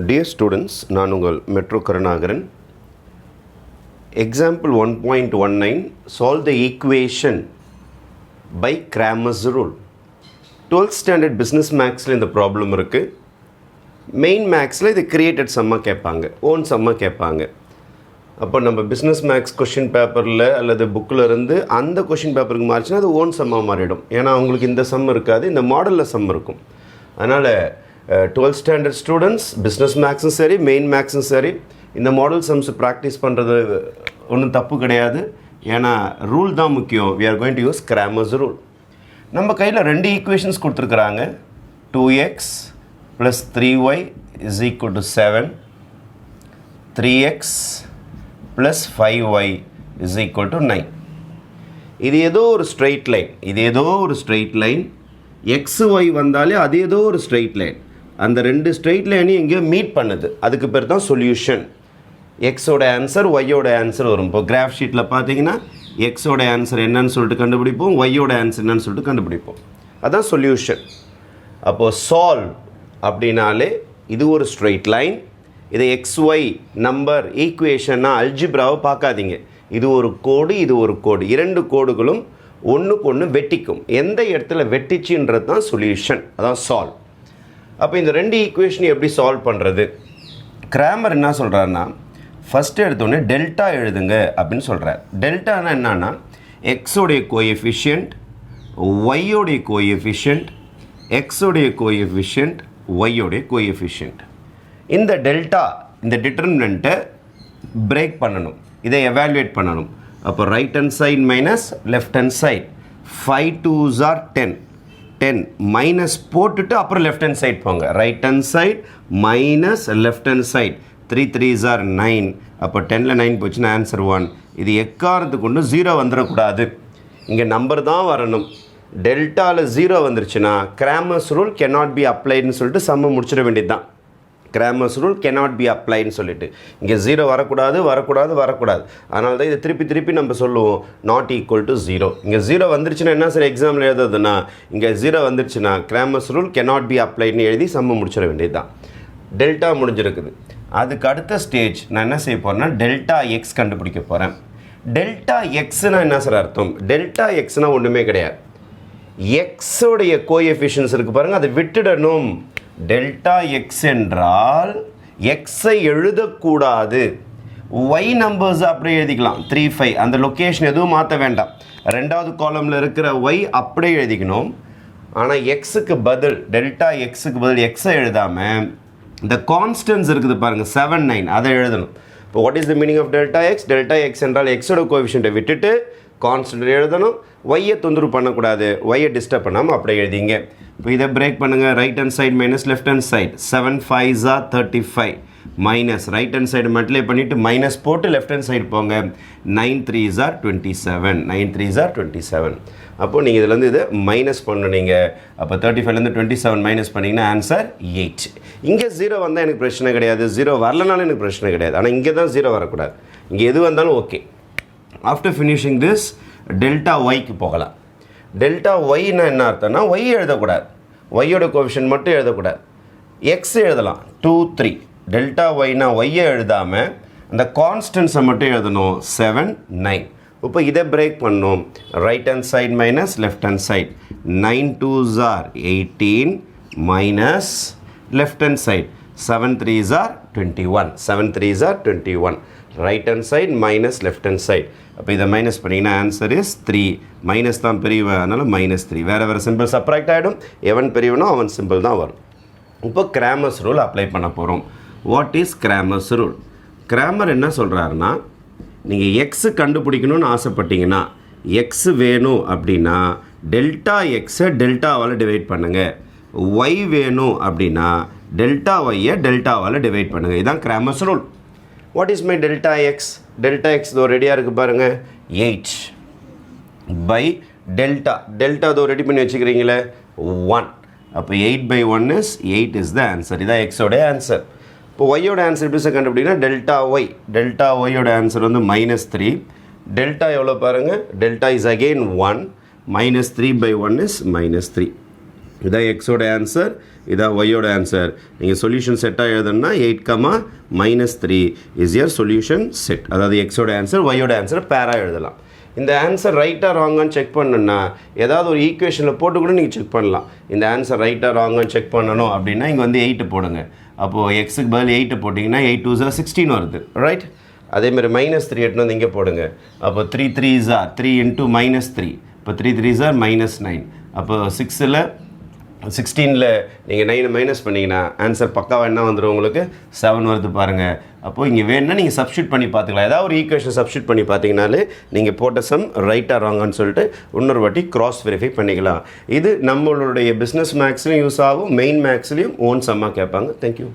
Dear students, நான் உங்கள் metro Karunakaran. Example 1.19 solve the equation by Cramer's rule. 12th standard business maxல இந்த problem இருக்கு. Main மேக்ஸில் இது கிரியேட்டட் சம்மா கேட்பாங்க, ஓன் சம்மா கேட்பாங்க. அப்போ நம்ம பிஸ்னஸ் மேக்ஸ் கொஷின் பேப்பரில் அல்லது புக்கில் இருந்து அந்த கொஷின் பேப்பருக்கு மாறிச்சுன்னா அது ஓன் சம்மாக மாறிடும். ஏன்னா அவங்களுக்கு இந்த சம் இருக்காது, இந்த மாடலில் சம் இருக்கும். அதனால் 12th ஸ்டாண்டர்ட் ஸ்டூடெண்ட்ஸ் பிஸ்னஸ் மேக்ஸும் சரி மெயின் மேக்ஸும் சரி இந்த மாடல் சம்ஸ் ப்ராக்டிஸ் பண்ணுறது ஒன்றும் தப்பு கிடையாது. ஏன்னா ரூல் தான் முக்கியம். we are going to use Cramer's rule. நம்ம கையில் ரெண்டு ஈக்குவேஷன்ஸ் கொடுத்துருக்குறாங்க. 2x plus 3y is equal to 7, 3x plus 5y is equal to 9. இது ஏதோ ஒரு ஸ்ட்ரெயிட் லைன், xy வந்தாலே அது ஏதோ ஒரு ஸ்ட்ரெயிட் லைன். அந்த ரெண்டு ஸ்ட்ரெயிட் லைனையும் எங்கேயோ மீட் பண்ணுது, அதுக்கு பேர் தான் சொல்யூஷன். எக்ஸோட ஆன்சர் ஒய்யோட ஆன்சர் வரும். இப்போ கிராஃப் ஷீட்டில் பார்த்தீங்கன்னா எக்ஸோட ஆன்சர் என்னன்னு சொல்லிட்டு கண்டுபிடிப்போம், ஒய்யோட ஆன்சர் என்னன்னு சொல்லிட்டு கண்டுபிடிப்போம். அதுதான் சொல்யூஷன். அப்போது சால்வ் அப்படின்னாலே இது ஒரு ஸ்ட்ரெயிட் லைன். இதை XY நம்பர் ஈக்குவேஷன்னா அல்ஜிப்ராவை பார்க்காதீங்க. இது ஒரு கோடு, இது ஒரு கோடு, இரண்டு கோடுகளும் ஒன்றுக்கு ஒன்று வெட்டிக்கும். எந்த இடத்துல வெட்டிச்சுன்றது தான் சொல்யூஷன், அதான் சால்வ். அப்போ இந்த ரெண்டு ஈக்குவேஷனை எப்படி சால்வ் பண்ணுறது? கிராமர் என்ன சொல்கிறாருன்னா, ஃபஸ்ட்டு எடுத்தோடனே டெல்டா எழுதுங்க அப்படின்னு சொல்கிறார். டெல்டானா என்னன்னா எக்ஸோடைய கோஎஃபிஷியன்ட், ஒய்யோடைய கோஎஃபிஷியன்ட், எக்ஸோடைய கோஎஃபிஷியன்ட், ஒய்யோடைய கோஎஃபிஷியன்ட். இந்த டெல்டா இந்த டிட்டர்மினண்ட்டை பிரேக் பண்ணணும், இதை எவாலுவேட் பண்ணணும். அப்போ right hand side minus left hand side. 5 2s are 10, 10 minus போட்டுட்டு அப்புறம் லெஃப்ட் ஹேண்ட் சைட் போங்க. Right hand side minus left hand side. 3 3s are 9. அப்போ 10ல் 9 போச்சுன்னா ஆன்சர் 1. இது எக்காரத்துக்கு கொண்டு 0 வந்துடக்கூடாது, இங்கே நம்பர் தான் வரணும். டெல்டாவில் 0 வந்துருச்சுன்னா கிராமர்ஸ் ரூல் cannot be appliedன்னு சொல்லிட்டு சம்ம முடிச்சிட வேண்டியது தான். கிராமர்ஸ் ரூல் cannot be appliedன்னு சொல்லிட்டு இங்கே 0 வரக்கூடாது. அதனால தான் இதை திருப்பி நம்ம சொல்லுவோம் நாட் ஈக்குவல் டு 0. இங்கே 0 வந்துருச்சுன்னா என்ன சார் எக்ஸாமில் எழுதுறதுன்னா, இங்கே 0 வந்துருச்சுன்னா கிராமர்ஸ் ரூல் cannot be appliedன்னு எழுதி சம்ம முடிச்சிட வேண்டியது தான். டெல்டா முடிஞ்சிருக்குது. அதுக்கு அடுத்த ஸ்டேஜ் நான் என்ன செய்ய போகிறேன்னா டெல்டா எக்ஸ் கண்டுபிடிக்க போகிறேன். டெல்டா எக்ஸ்னால் என்ன சார் அர்த்தம்? டெல்டா எக்ஸ்னால் ஒன்றுமே கிடையாது. எக்ஸோடைய கோஎஃபிஷியன்ஸ் இருக்குது பாருங்கள், அதை விட்டுடணும். டெல்டா எக்ஸ் என்றால் எக்ஸை எழுதக்கூடாது, ஒய் நம்பர்ஸ் அப்படியே எழுதிக்கலாம். 3 5 அந்த லொக்கேஷன் எதுவும் மாற்ற வேண்டாம். ரெண்டாவது காலமில் இருக்கிற ஒய் அப்படியே எழுதிக்கணும். ஆனால் எக்ஸுக்கு பதில் டெல்டா எக்ஸுக்கு பதில் எக்ஸை எழுதாமல் இந்த கான்ஸ்டன்ஸ் இருக்குது பாருங்கள் 7 9 அதை எழுதணும். இப்போ what is the meaning of delta X? Delta X என்றால் எக்ஸோட கோஎஃபிஷியன்ட்டை விட்டுட்டு கான்ஸ்டன்ட் எழுதணும். ஒய்யை தொந்தரவு பண்ணக்கூடாது, ஒய்யை டிஸ்டர்ப் பண்ணாமல் அப்படியே எழுதிங்க. இப்போ இதை பிரேக் பண்ணுங்கள். Right hand side minus left hand side. 7 5s are 35 minus right hand side multiply பண்ணிவிட்டு மைனஸ் போட்டு லெஃப்ட் ஹேண்ட் சைடு போங்க. 9 3s are 27, 9 3s are 27. அப்போது நீங்கள் இதுலேருந்து இதை மைனஸ் பண்ணுனீங்க. அப்போ 35லேருந்து 27 மைனஸ் பண்ணிங்கன்னா ஆன்சர் 8. இங்கே 0 வந்தால் எனக்கு பிரச்சனை கிடையாது, 0 வரலனாலும் எனக்கு பிரச்சனை கிடையாது. ஆனால் இங்கே தான் 0 வரக்கூடாது, இங்கே எது வந்தாலும் okay. After finishing this delta ஒய்க்கு போகலாம். டெல்டா ஒய்னா என்ன அர்த்தம்னா ஒய் எழுதக்கூடாது, ஒய்யோட கோஎஃபிஷியன்ட் மட்டும் எழுதக்கூடாது. எக்ஸ் எழுதலாம் 2 3. டெல்டா ஒய்னா ஒய்யை எழுதாமல் அந்த கான்ஸ்டன்ஸை மட்டும் எழுதணும் 7 9. இப்போ இதை பிரேக் பண்ணணும். Right hand side minus left hand side. 9 2s are 18 minus left hand side. 7 3s are 21, 7 3s are 21. Right hand side minus left hand side. அப்போ இதை மைனஸ் பண்ணிங்கன்னா ஆன்சர் இஸ் 3. மைனஸ் தான் பெரியவன், அதனால் -3. வேறு சிம்பிள் சப்ராக்ட் ஆகிடும். எவன் பெரியவனோ அவன் சிம்பிள் தான் வரும். இப்போ கிராமர்ஸ் ரூல் அப்ளை பண்ண போகிறோம். What is Cramer's rule? Grammar என்ன சொல்கிறாருன்னா, நீங்கள் எக்ஸு கண்டுபிடிக்கணும்னு ஆசைப்பட்டீங்கன்னா, எக்ஸு வேணும் அப்படின்னா டெல்டா எக்ஸை டெல்டாவால் டிவைட் பண்ணுங்கள். ஒய் வேணும் அப்படின்னா டெல்டா ஒய்யை டெல்டாவால் டிவைட் பண்ணுங்கள். இதுதான் Cramer's rule. What is my delta X? Delta X இதோ ரெடியாக இருக்குது பாருங்கள். 8 பை டெல்டா இதோ ரெடி பண்ணி வச்சுக்கிறீங்களே 1. அப்போ 8 by 1 is 8 is the answer. இதான் எக்ஸோடைய ஆன்சர். இப்போ ஒய்யோட ஆன்சர் எப்படி சார் கண்டுபிடிங்கன்னா டெல்டா ஒய்யோட ஆன்சர் வந்து -3. டெல்டா எவ்வளோ பாருங்கள், delta is again 1. -3 by 1 is -3. இதான் எக்ஸோட ஆன்சர், இதான் ஒய்யோட ஆன்சர். நீங்கள் சொல்யூஷன் செட்டாக எழுதணும்னா 8, -3 இஸ் யர் சொல்யூஷன் செட். அதாவது எக்ஸோட ஆன்சர் ஒய்யோட ஆன்சர் பேராக எழுதலாம். இந்த ஆன்சர் ரைட்டாக ராங்கான்னு செக் பண்ணணுன்னா ஏதாவது ஒரு ஈக்குவேஷனில் போட்டு கூட நீங்கள் செக் பண்ணலாம். இந்த ஆன்சர் ரைட்டாக ராங்கான்னு செக் பண்ணணும் அப்படின்னா இங்கே வந்து 8 போடுங்க. அப்போது எக்ஸுக்கு பதில் 8 போட்டிங்கன்னா 8 2 16 வருது, ரைட்? அதேமாதிரி -3 எடுத்துன்னு வந்து இங்கே போடுங்க. அப்போ 3 3s are 3 × -3. இப்போ 3 3s are -9. அப்போ 6ல் 16ல் நீங்கள் 9 மைனஸ் பண்ணிங்கன்னா ஆன்சர் பக்காவாக என்ன வந்துடும் உங்களுக்கு 7 வருது பாருங்கள். அப்போது இங்கே வேணும்னா நீங்கள் சப்ஸ்டியூட் பண்ணி பார்த்துக்கலாம். ஏதாவது ஒரு ஈக்குவேஷன் சப்ஸ்டியூட் பண்ணி பார்த்தீங்கனாலே நீங்கள் போட்ட சம் ரைட்டாக ராங்கான்னு சொல்லிட்டு இன்னொரு வாட்டி கிராஸ் வெரிஃபை பண்ணிக்கலாம். இது நம்மளுடைய பிஸ்னஸ் மேக்ஸ்லையும் யூஸ் ஆகும், மெயின் மேக்ஸ்லையும் ஓன் சம்மாக கேட்பாங்க. தேங்க்யூ.